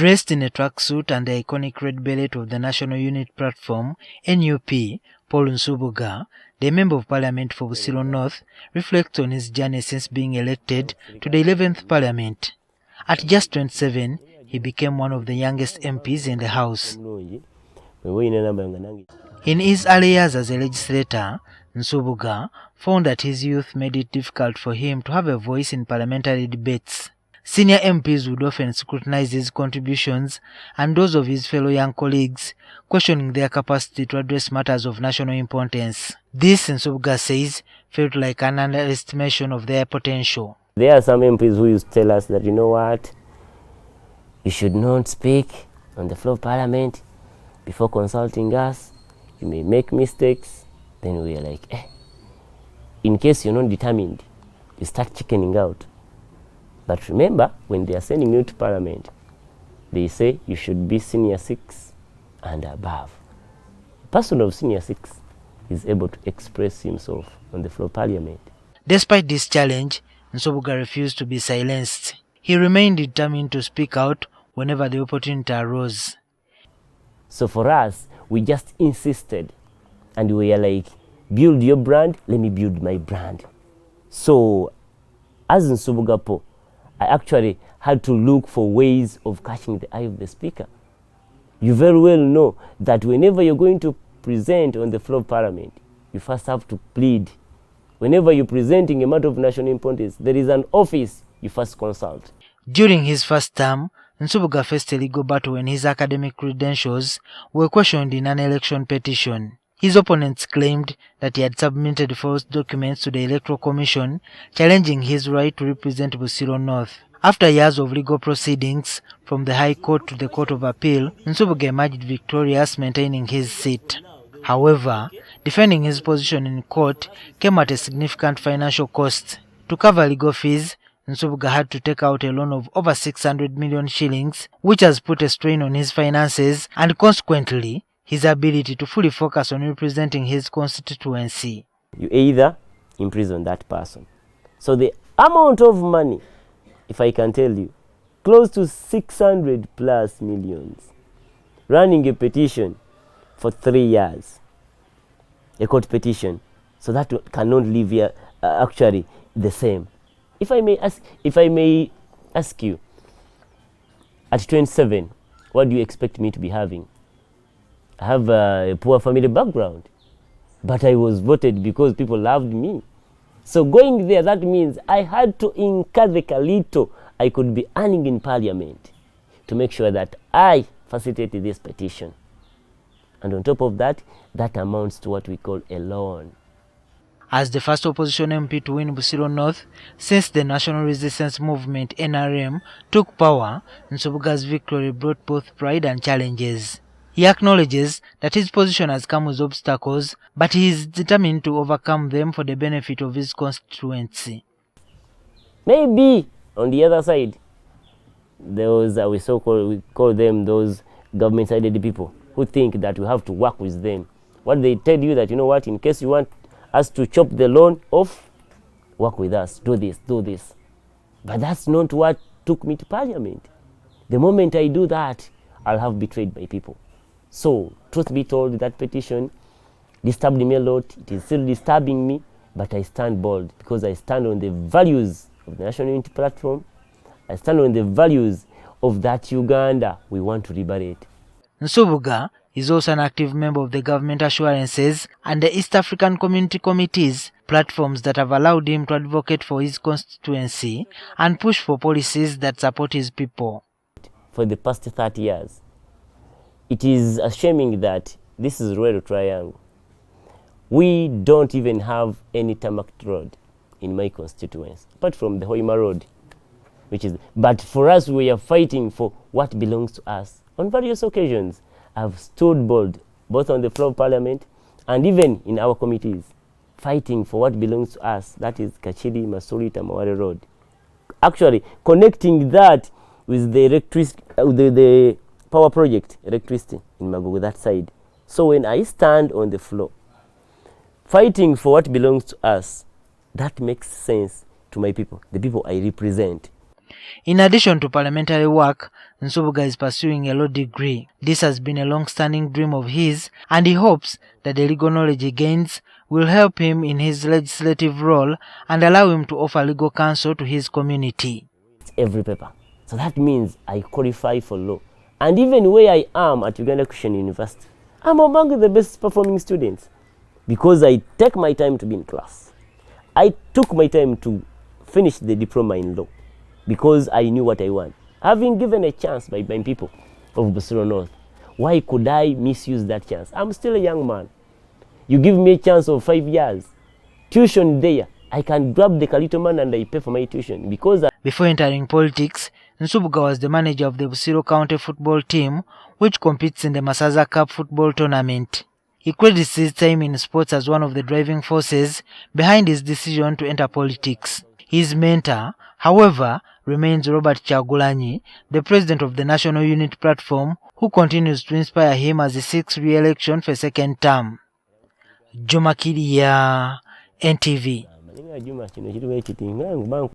Dressed in a tracksuit and the iconic red beret of the National Unit Platform, NUP, Paul Nsubuga, the Member of Parliament for Busiro North, reflects on his journey since being elected to the 11th Parliament. At just 27, he became one of the youngest MPs in the House. In his early years as a legislator, Nsubuga found that his youth made it difficult for him to have a voice in parliamentary debates. Senior MPs would often scrutinize his contributions and those of his fellow young colleagues, questioning their capacity to address matters of national importance. This, Nsubuga says, felt like an underestimation of their potential. There are some MPs who used to tell us that, you know what, you should not speak on the floor of Parliament before consulting us. You may make mistakes. Then we are like, in case you're not determined, you start chickening out. But remember, when they are sending you to Parliament, they say you should be senior 6 and above. A person of senior 6 is able to express himself on the floor of Parliament. Despite this challenge, Nsubuga refused to be silenced. He remained determined to speak out whenever the opportunity arose. So for us, we just insisted, and we are like, build your brand, let me build my brand. So as Nsubuga Po, I actually had to look for ways of catching the eye of the speaker. You very well know that whenever you're going to present on the floor of Parliament, you first have to plead. Whenever you're presenting a matter of national importance, there is an office you first consult. During his first term, Nsubuga faced a legal battle when his academic credentials were questioned in an election petition. His opponents claimed that he had submitted false documents to the Electoral Commission, challenging his right to represent Busiro North. After years of legal proceedings, from the High Court to the Court of Appeal, Nsubuga emerged victorious, maintaining his seat. However, defending his position in court came at a significant financial cost. To cover legal fees, Nsubuga had to take out a loan of over 600 million shillings, which has put a strain on his finances and consequently his ability to fully focus on representing his constituency. You either imprison that person. So the amount of money, if I can tell you, close to 600 plus millions, running a petition for 3 years, a court petition, so that cannot live here actually the same. If I may ask you, at 27, what do you expect me to be having? I have a poor family background, but I was voted because people loved me. So going there, that means I had to incur the little I could be earning in Parliament to make sure that I facilitated this petition. And on top of that, that amounts to what we call a loan. As the first opposition MP to win Busiro North since the National Resistance Movement NRM took power, Nsubuga's victory brought both pride and challenges. He acknowledges that his position has come with obstacles, but he is determined to overcome them for the benefit of his constituency. Maybe on the other side, those we call them those government-sided people who think that we have to work with them. What they tell you that, you know what, in case you want us to chop the loan off, work with us, do this, do this. But that's not what took me to Parliament. The moment I do that, I'll have betrayed my people. So, truth be told, that petition disturbed me a lot. It is still disturbing me, but I stand bold because I stand on the values of the National Unity Platform. I stand on the values of that Uganda we want to liberate. Nsubuga is also an active member of the Government Assurances and the East African Community Committees, platforms that have allowed him to advocate for his constituency and push for policies that support his people. For the past 30 years, it is assuming that this is Rural Triangle. We don't even have any tarmac road in my constituency, apart from the Hoima Road, but for us, we are fighting for what belongs to us. On various occasions, I've stood bold, both on the floor of Parliament and even in our committees, fighting for what belongs to us. That is Kachiri, Masuri, Tamaware Road. Actually, connecting that with the electricity, the power project, electricity in Magugu, that side. So when I stand on the floor, fighting for what belongs to us, that makes sense to my people, the people I represent. In addition to parliamentary work, Nsubuga is pursuing a law degree. This has been a long-standing dream of his, and he hopes that the legal knowledge he gains will help him in his legislative role and allow him to offer legal counsel to his community. It's every paper. So that means I qualify for law. And even where I am at Uganda Christian University, I'm among the best performing students because I take my time to be in class. I took my time to finish the diploma in law because I knew what I want. Having given a chance by people of Busiro North, why could I misuse that chance? I'm still a young man. You give me a chance of 5 years. Tuition there. I can grab the little man and I pay for my tuition because Before entering politics, Nsubuga was the manager of the Busiro County football team, which competes in the Masaza Cup football tournament. He credits his time in sports as one of the driving forces behind his decision to enter politics. His mentor, however, remains Robert Kyagulanyi, the president of the National Unity Platform, who continues to inspire him as he seeks re-election for a second term. Juma Kiirya, NTV.